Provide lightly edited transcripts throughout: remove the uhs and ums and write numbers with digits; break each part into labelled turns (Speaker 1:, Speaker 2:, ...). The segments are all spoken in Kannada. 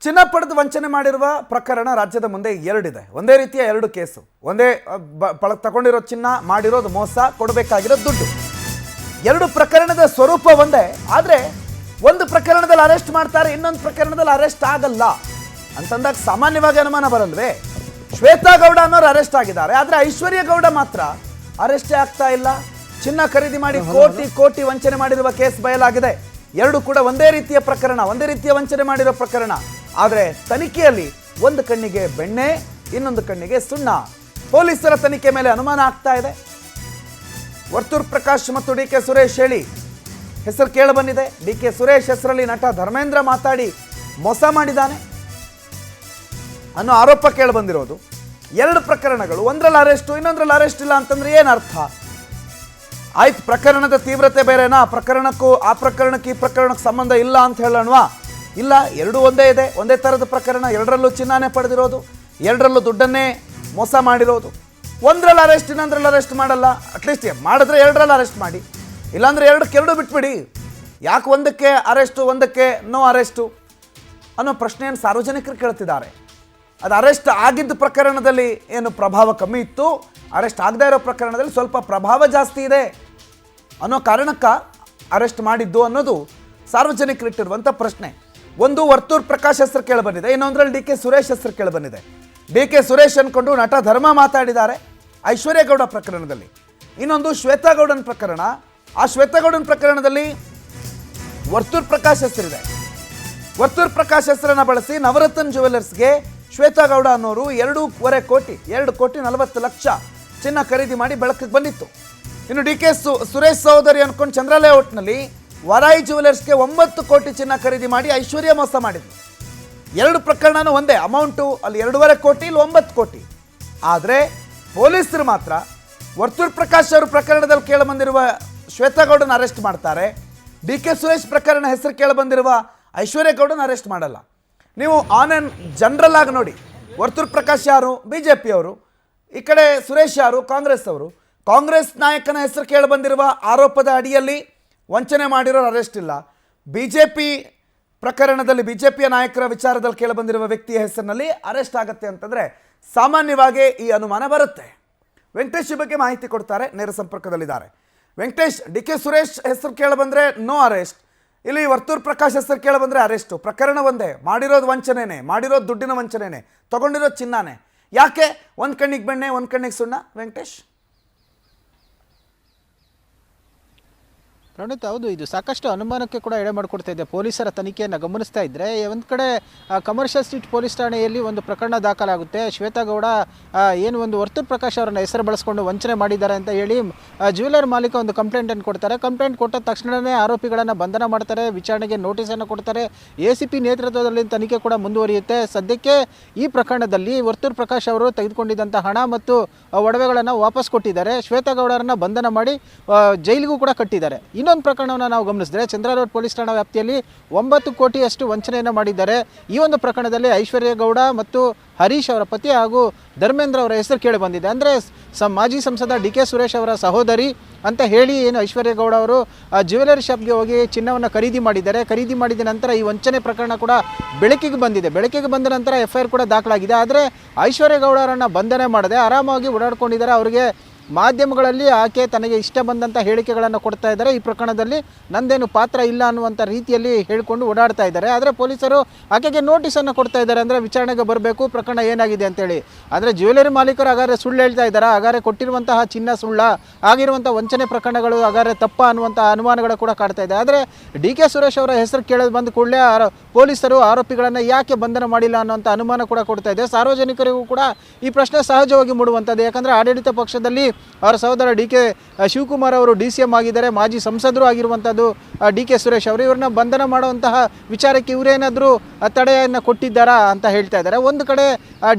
Speaker 1: ಚಿನ್ನ ಪಡೆದು ವಂಚನೆ ಮಾಡಿರುವ ಪ್ರಕರಣ ರಾಜ್ಯದ ಮುಂದೆ ಎರಡಿದೆ. ಒಂದೇ ರೀತಿಯ ಎರಡು ಕೇಸು, ಒಂದೇ ತಗೊಂಡಿರೋ ಚಿನ್ನ, ಮಾಡಿರೋದು ಮೋಸ, ಕೊಡಬೇಕಾಗಿರೋ ದುಡ್ಡು. ಎರಡು ಪ್ರಕರಣದ ಸ್ವರೂಪ ಒಂದೇ, ಆದರೆ ಒಂದು ಪ್ರಕರಣದಲ್ಲಿ ಅರೆಸ್ಟ್ ಮಾಡ್ತಾರೆ, ಇನ್ನೊಂದು ಪ್ರಕರಣದಲ್ಲಿ ಅರೆಸ್ಟ್ ಆಗಲ್ಲ ಅಂತಂದಾಗ ಸಾಮಾನ್ಯವಾಗಿ ಅನುಮಾನ ಬರಲ್ವೇ? ಶ್ವೇತಾ ಗೌಡ ಅನ್ನೋರು ಅರೆಸ್ಟ್ ಆಗಿದ್ದಾರೆ, ಆದರೆ ಐಶ್ವರ್ಯ ಗೌಡ ಮಾತ್ರ ಅರೆಸ್ಟೇ ಆಗ್ತಾ ಇಲ್ಲ. ಚಿನ್ನ ಖರೀದಿ ಮಾಡಿ ಕೋಟಿ ಕೋಟಿ ವಂಚನೆ ಮಾಡಿರುವ ಕೇಸ್ ಬಯಲಾಗಿದೆ. ಎರಡು ಕೂಡ ಒಂದೇ ರೀತಿಯ ಪ್ರಕರಣ, ಒಂದೇ ರೀತಿಯ ವಂಚನೆ ಮಾಡಿರೋ ಪ್ರಕರಣ. ಆದರೆ ತನಿಖೆಯಲ್ಲಿ ಒಂದು ಕಣ್ಣಿಗೆ ಬೆಣ್ಣೆ, ಇನ್ನೊಂದು ಕಣ್ಣಿಗೆ ಸುಣ್ಣ. ಪೊಲೀಸರ ತನಿಖೆ ಮೇಲೆ ಅನುಮಾನ ಆಗ್ತಾ ಇದೆ. ವರ್ತೂರ್ ಪ್ರಕಾಶ್ ಮತ್ತು ಡಿ ಕೆ ಸುರೇಶ್ ಹೇಳಿ ಹೆಸರು ಕೇಳಿ ಬಂದಿದೆ. ಡಿ ಕೆ ಸುರೇಶ್ ಹೆಸರಲ್ಲಿ ನಟ ಧರ್ಮೇಂದ್ರ ಮಾತಾಡಿ ಮೋಸ ಮಾಡಿದ್ದಾನೆ ಅನ್ನೋ ಆರೋಪ ಕೇಳಿ ಬಂದಿರೋದು. ಎರಡು ಪ್ರಕರಣಗಳು, ಒಂದರಲ್ಲಿ ಅರೆಸ್ಟು, ಇನ್ನೊಂದರಲ್ಲಿ ಅರೆಸ್ಟ್ ಇಲ್ಲ ಅಂತಂದ್ರೆ ಏನು ಅರ್ಥ? ಆಯ್ತು, ಪ್ರಕರಣದ ತೀವ್ರತೆ ಬೇರೆನಾ? ಪ್ರಕರಣಕ್ಕೂ ಆ ಪ್ರಕರಣಕ್ಕೆ ಈ ಪ್ರಕರಣಕ್ಕೆ ಸಂಬಂಧ ಇಲ್ಲ ಅಂತ ಹೇಳೋಣವಾ? ಇಲ್ಲ, ಎರಡೂ ಒಂದೇ ಇದೆ, ಒಂದೇ ಥರದ ಪ್ರಕರಣ. ಎರಡರಲ್ಲೂ ಚಿನ್ನಾನೇ ಪಡೆದಿರೋದು, ಎರಡರಲ್ಲೂ ದುಡ್ಡನ್ನೇ ಮೋಸ ಮಾಡಿರೋದು. ಒಂದರಲ್ಲಿ ಅರೆಸ್ಟ್, ಇನ್ನೊಂದರಲ್ಲಿ ಅರೆಸ್ಟ್ ಮಾಡಲ್ಲ. ಅಟ್ಲೀಸ್ಟ್ ಮಾಡಿದ್ರೆ ಎರಡರಲ್ಲಿ ಅರೆಸ್ಟ್ ಮಾಡಿ, ಇಲ್ಲಾಂದರೆ ಎರಡಕ್ಕೆರಡು ಬಿಟ್ಬಿಡಿ. ಯಾಕೆ ಒಂದಕ್ಕೆ ಅರೆಸ್ಟು, ಒಂದಕ್ಕೆ ನೋ ಅರೆಸ್ಟು ಅನ್ನೋ ಪ್ರಶ್ನೆಯನ್ನು ಸಾರ್ವಜನಿಕರು ಕೇಳ್ತಿದ್ದಾರೆ. ಅದು ಅರೆಸ್ಟ್ ಆಗಿದ್ದ ಪ್ರಕರಣದಲ್ಲಿ ಏನು ಪ್ರಭಾವ ಕಮ್ಮಿ ಇತ್ತು, ಅರೆಸ್ಟ್ ಆಗದೇ ಇರೋ ಪ್ರಕರಣದಲ್ಲಿ ಸ್ವಲ್ಪ ಪ್ರಭಾವ ಜಾಸ್ತಿ ಇದೆ ಅನ್ನೋ ಕಾರಣಕ್ಕೆ ಅರೆಸ್ಟ್ ಮಾಡಿದ್ದು ಅನ್ನೋದು ಸಾರ್ವಜನಿಕರಿಟ್ಟಿರುವಂಥ ಪ್ರಶ್ನೆ. ಒಂದು ವರ್ತೂರ್ ಪ್ರಕಾಶ್ ಹೆಸರು ಕೇಳಿಬಂದಿದೆ, ಇನ್ನೊಂದರಲ್ಲಿ ಡಿ ಕೆ ಸುರೇಶ್ ಹೆಸರು ಕೇಳಿಬಂದಿದೆ. ಡಿ ಕೆ ಸುರೇಶ್ ಅಂದ್ಕೊಂಡು ನಟ ಧರ್ಮ ಮಾತಾಡಿದ್ದಾರೆ ಐಶ್ವರ್ಯ ಗೌಡ ಪ್ರಕರಣದಲ್ಲಿ. ಇನ್ನೊಂದು ಶ್ವೇತಾ ಗೌಡನ ಪ್ರಕರಣ. ಆ ಶ್ವೇತಾ ಗೌಡನ ಪ್ರಕರಣದಲ್ಲಿ ವರ್ತೂರ್ ಪ್ರಕಾಶ್ ಹೆಸರಿದೆ. ವರ್ತೂರ್ ಪ್ರಕಾಶ್ ಹೆಸರನ್ನು ಬಳಸಿ ನವರತ್ನ ಜ್ಯುವೆಲರ್ಸ್ಗೆ ಶ್ವೇತಾ ಗೌಡ ಅನ್ನೋರು 2.40 ಕೋಟಿ ಚಿನ್ನ ಖರೀದಿ ಮಾಡಿ ಬೆಳಕಿಗೆ ಬಂದಿತ್ತು. ಇನ್ನು ಡಿ ಕೆ ಸುರೇಶ್ ಸಹೋದರಿ ಅನ್ಕೊಂಡು ಚಂದ್ರ ಲೇಔಟ್ನಲ್ಲಿ ವರಾಯಿ ಜ್ಯುವೆಲರ್ಸ್ಗೆ 9 ಕೋಟಿ ಚಿನ್ನ ಖರೀದಿ ಮಾಡಿ ಐಶ್ವರ್ಯ ಮೋಸ ಮಾಡಿದ್ರು. ಎರಡು ಪ್ರಕರಣನೂ ಒಂದೇ ಅಮೌಂಟು, ಅಲ್ಲಿ 2.5 ಕೋಟಿ, ಇಲ್ಲಿ 9 ಕೋಟಿ. ಆದರೆ ಪೊಲೀಸರು ಮಾತ್ರ ವರ್ತೂರ್ ಪ್ರಕಾಶ್ ಅವರು ಪ್ರಕರಣದಲ್ಲಿ ಕೇಳಿಬಂದಿರುವ ಶ್ವೇತಾ ಗೌಡನ ಅರೆಸ್ಟ್ ಮಾಡ್ತಾರೆ. ಡಿ ಕೆ ಸುರೇಶ್ ಪ್ರಕರಣ ಹೆಸರು ಕೇಳಿಬಂದಿರುವ ಐಶ್ವರ್ಯ ಗೌಡನ ಅರೆಸ್ಟ್ ಮಾಡಲ್ಲ. ನೀವು ಆನ್ ಆ್ಯಂಡ್ ಜನರಲ್ ಆಗಿ ನೋಡಿ, ವರ್ತೂರ್ ಪ್ರಕಾಶ್ ಯಾರು? BJP ಅವರು. ಈ ಕಡೆ ಸುರೇಶ್ ಯಾರು? ಕಾಂಗ್ರೆಸ್ ಅವರು. ಕಾಂಗ್ರೆಸ್ ನಾಯಕನ ಹೆಸರು ಕೇಳಿಬಂದಿರುವ ಆರೋಪದ ಅಡಿಯಲ್ಲಿ ವಂಚನೆ ಮಾಡಿರೋರು ಅರೆಸ್ಟ್ ಇಲ್ಲ. BJP ಪ್ರಕರಣದಲ್ಲಿ BJPಯ ನಾಯಕರ ವಿಚಾರದಲ್ಲಿ ಕೇಳಿಬಂದಿರುವ ವ್ಯಕ್ತಿಯ ಹೆಸರಿನಲ್ಲಿ ಅರೆಸ್ಟ್ ಆಗುತ್ತೆ ಅಂತಂದರೆ ಸಾಮಾನ್ಯವಾಗಿ ಈ ಅನುಮಾನ ಬರುತ್ತೆ. ವೆಂಕಟೇಶ್ ಈ ಬಗ್ಗೆ ಮಾಹಿತಿ ಕೊಡ್ತಾರೆ, ನೇರ ಸಂಪರ್ಕದಲ್ಲಿದ್ದಾರೆ. ವೆಂಕಟೇಶ್, ಡಿ ಕೆ ಸುರೇಶ್ ಹೆಸರು ಕೇಳಿಬಂದರೆ ನೋ ಅರೆಸ್ಟ್, ಇಲ್ಲಿ ವರ್ತೂರ್ ಪ್ರಕಾಶ್ ಹೆಸರು ಕೇಳಿಬಂದರೆ ಅರೆಸ್ಟು. ಪ್ರಕರಣ ಒಂದೇ, ಮಾಡಿರೋದು ವಂಚನೆನೇ, ಮಾಡಿರೋದು ದುಡ್ಡಿನ ವಂಚನೆನೇ, ತೊಗೊಂಡಿರೋದು ಚಿನ್ನಾನೇ. ಯಾಕೆ ಒಂದು ಕಣ್ಣಿಗೆ ಬೆಣ್ಣೆ ಒಂದು ಕಣ್ಣಿಗೆ ಸುಣ್ಣ ವೆಂಕಟೇಶ್?
Speaker 2: ಪ್ರಣೀತ್, ಹೌದು, ಇದು ಸಾಕಷ್ಟು ಅನುಮಾನಕ್ಕೆ ಕೂಡ ಎಡೆ ಮಾಡಿಕೊಡ್ತಾ ಇದೆ. ಪೊಲೀಸರ ತನಿಖೆಯನ್ನು ಗಮನಿಸ್ತಾ ಇದ್ದರೆ ಒಂದು ಕಡೆ ಕಮರ್ಷಿಯಲ್ ಸ್ಟ್ರೀಟ್ ಪೊಲೀಸ್ ಠಾಣೆಯಲ್ಲಿ ಒಂದು ಪ್ರಕರಣ ದಾಖಲಾಗುತ್ತೆ. ಶ್ವೇತಾ ಗೌಡ ಏನು ಒಂದು ವರ್ತೂರ್ ಪ್ರಕಾಶ್ ಅವರನ್ನ ಹೆಸರು ಬಳಸ್ಕೊಂಡು ವಂಚನೆ ಮಾಡಿದ್ದಾರೆ ಅಂತ ಹೇಳಿ ಜ್ಯುವೆಲರ್ ಮಾಲೀಕ ಒಂದು ಕಂಪ್ಲೇಂಟನ್ನು ಕೊಡ್ತಾರೆ. ಕಂಪ್ಲೇಂಟ್ ಕೊಟ್ಟ ತಕ್ಷಣವೇ ಆರೋಪಿಗಳನ್ನು ಬಂಧನ ಮಾಡ್ತಾರೆ, ವಿಚಾರಣೆಗೆ ನೋಟಿಸನ್ನು ಕೊಡ್ತಾರೆ. ACP ನೇತೃತ್ವದಲ್ಲಿ ತನಿಖೆ ಕೂಡ ಮುಂದುವರಿಯುತ್ತೆ. ಸದ್ಯಕ್ಕೆ ಈ ಪ್ರಕರಣದಲ್ಲಿ ವರ್ತೂರ್ ಪ್ರಕಾಶ್ ಅವರು ತೆಗೆದುಕೊಂಡಿದ್ದಂಥ ಹಣ ಮತ್ತು ಒಡವೆಗಳನ್ನು ವಾಪಸ್ ಕೊಟ್ಟಿದ್ದಾರೆ. ಶ್ವೇತಾ ಗೌಡರನ್ನು ಬಂಧನ ಮಾಡಿ ಜೈಲಿಗೂ ಕೂಡ ಕಟ್ಟಿದ್ದಾರೆ. ಇನ್ನೊಂದು ಪ್ರಕರಣವನ್ನು ನಾವು ಗಮನಿಸಿದ್ರೆ ಚಂದ್ರ ರೋಡ್ ಪೊಲೀಸ್ ಠಾಣಾ ವ್ಯಾಪ್ತಿಯಲ್ಲಿ 9 ಕೋಟಿಯಷ್ಟು ವಂಚನೆಯನ್ನು ಮಾಡಿದ್ದಾರೆ. ಈ ಒಂದು ಪ್ರಕರಣದಲ್ಲಿ ಐಶ್ವರ್ಯ ಗೌಡ ಮತ್ತು ಹರೀಶ್ ಅವರ ಪತಿ ಹಾಗೂ ಧರ್ಮೇಂದ್ರ ಅವರ ಹೆಸರು ಕೇಳಿ ಬಂದಿದೆ. ಅಂದರೆ ಮಾಜಿ ಸಂಸದ ಡಿ ಕೆ ಸುರೇಶ್ ಅವರ ಸಹೋದರಿ ಅಂತ ಹೇಳಿ ಏನು ಐಶ್ವರ್ಯ ಗೌಡ ಅವರು ಜ್ಯುವೆಲರಿ ಶಾಪ್ಗೆ ಹೋಗಿ ಚಿನ್ನವನ್ನು ಖರೀದಿ ಮಾಡಿದ್ದಾರೆ. ಖರೀದಿ ಮಾಡಿದ ನಂತರ ಈ ವಂಚನೆ ಪ್ರಕರಣ ಕೂಡ ಬೆಳಕಿಗೆ ಬಂದಿದೆ. ಬೆಳಕಿಗೆ ಬಂದ ನಂತರ FIR ಕೂಡ ದಾಖಲಾಗಿದೆ. ಆದರೆ ಐಶ್ವರ್ಯ ಗೌಡರನ್ನು ಬಂಧನ ಮಾಡದೆ ಆರಾಮಾಗಿ ಓಡಾಡ್ಕೊಂಡಿದ್ದಾರೆ. ಅವರಿಗೆ ಮಾಧ್ಯಮಗಳಲ್ಲಿ ಆಕೆ ತನಗೆ ಇಷ್ಟ ಬಂದಂಥ ಹೇಳಿಕೆಗಳನ್ನು ಕೊಡ್ತಾ ಇದ್ದಾರೆ. ಈ ಪ್ರಕರಣದಲ್ಲಿ ನಂದೇನು ಪಾತ್ರ ಇಲ್ಲ ಅನ್ನುವಂಥ ರೀತಿಯಲ್ಲಿ ಹೇಳಿಕೊಂಡು ಓಡಾಡ್ತಾ ಇದ್ದಾರೆ. ಆದರೆ ಪೊಲೀಸರು ಆಕೆಗೆ ನೋಟಿಸನ್ನು ಕೊಡ್ತಾ ಇದ್ದಾರೆ, ಅಂದರೆ ವಿಚಾರಣೆಗೆ ಬರಬೇಕು, ಪ್ರಕರಣ ಏನಾಗಿದೆ ಅಂತೇಳಿ. ಆದರೆ ಜ್ಯುವೆಲರಿ ಮಾಲೀಕರು ಹಾಗಾದರೆ ಸುಳ್ಳು ಹೇಳ್ತಾ ಇದ್ದಾರೆ, ಹಾಗಾದರೆ ಕೊಟ್ಟಿರುವಂತಹ ಚಿನ್ನ ಸುಳ್ಳ, ಆಗಿರುವಂಥ ವಂಚನೆ ಪ್ರಕರಣಗಳು ಹಾಗಾದರೆ ತಪ್ಪ ಅನ್ನುವಂಥ ಅನುಮಾನಗಳು ಕೂಡ ಕಾಡ್ತಾ ಇದೆ. ಆದರೆ ಡಿ ಕೆ ಸುರೇಶ್ ಅವರ ಹೆಸರು ಕೇಳೋದು ಬಂದ ಕೂಡಲೇ ಪೊಲೀಸರು ಆರೋಪಿಗಳನ್ನು ಯಾಕೆ ಬಂಧನ ಮಾಡಿಲ್ಲ ಅನ್ನೋಂಥ ಅನುಮಾನ ಕೂಡ ಕೊಡ್ತಾ ಇದೆ. ಸಾರ್ವಜನಿಕರಿಗೂ ಕೂಡ ಈ ಪ್ರಶ್ನೆ ಸಹಜವಾಗಿ ಮೂಡುವಂಥದ್ದು. ಯಾಕಂದರೆ ಆಡಳಿತ ಪಕ್ಷದಲ್ಲಿ ಅವರ ಸಹೋದರ ಡಿ ಕೆ ಶಿವಕುಮಾರ್ ಅವರು DCM ಆಗಿದ್ದಾರೆ, ಮಾಜಿ ಸಂಸದರು ಆಗಿರುವಂಥದ್ದು ಡಿ ಕೆ ಸುರೇಶ್ ಅವರು. ಇವ್ರನ್ನ ಬಂಧನ ಮಾಡುವಂತಹ ವಿಚಾರಕ್ಕೆ ಇವರೇನಾದರೂ ತಡೆಯನ್ನು ಕೊಟ್ಟಿದ್ದಾರಾ ಅಂತ ಹೇಳ್ತಾ ಇದ್ದಾರೆ. ಒಂದು ಕಡೆ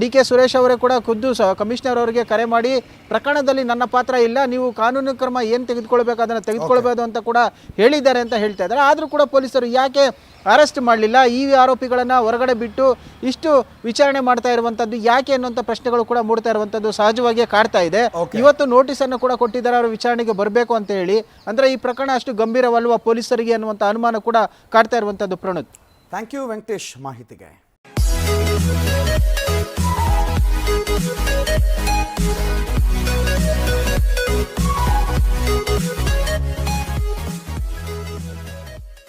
Speaker 2: ಡಿ ಕೆ ಸುರೇಶ್ ಅವರೇ ಕೂಡ ಖುದ್ದು ಕಮಿಷನರ್ ಅವರಿಗೆ ಕರೆ ಮಾಡಿ ಪ್ರಕರಣದಲ್ಲಿ ನನ್ನ ಪಾತ್ರ ಇಲ್ಲ, ನೀವು ಕಾನೂನು ಕ್ರಮ ಏನು ತೆಗೆದುಕೊಳ್ಬೇಕು ಅದನ್ನು ತೆಗೆದುಕೊಳ್ಬೋದು ಅಂತ ಕೂಡ ಹೇಳಿದ್ದಾರೆ ಅಂತ ಹೇಳ್ತಾ ಇದ್ದಾರೆ. ಆದರೂ ಕೂಡ ಪೊಲೀಸರು ಯಾಕೆ ಅರೆಸ್ಟ್ ಮಾಡಲಿಲ್ಲ, ಈ ಆರೋಪಿಗಳನ್ನು ಹೊರಗಡೆ ಬಿಟ್ಟು ಇಷ್ಟು ವಿಚಾರಣೆ ಮಾಡ್ತಾ ಇರುವಂಥದ್ದು ಯಾಕೆ ಅನ್ನುವಂಥ ಪ್ರಶ್ನೆಗಳು ಕೂಡ ಮೂಡ್ತಾ ಇರುವಂಥದ್ದು ಸಹಜವಾಗಿಯೇ ಕಾಡ್ತಾ ಇದೆ. ಇವತ್ತು ನೋಟಿಸನ್ನು ಕೂಡ ಕೊಟ್ಟಿದ್ದಾರೆ ಅವರು ವಿಚಾರಣೆಗೆ ಬರಬೇಕು ಅಂತ ಹೇಳಿ. ಅಂದರೆ ಈ ಪ್ರಕರಣ ಅಷ್ಟು ಗಂಭೀರವಲ್ವ ಪೊಲೀಸರಿಗೆ ಅನ್ನುವಂಥ ಅನುಮಾನ ಕೂಡ ಕಾಡ್ತಾ ಇರುವಂಥದ್ದು. ಪ್ರಣೀತ್,
Speaker 1: ಥ್ಯಾಂಕ್ ಯು ವೆಂಕಟೇಶ್ ಮಾಹಿತಿಗೆ.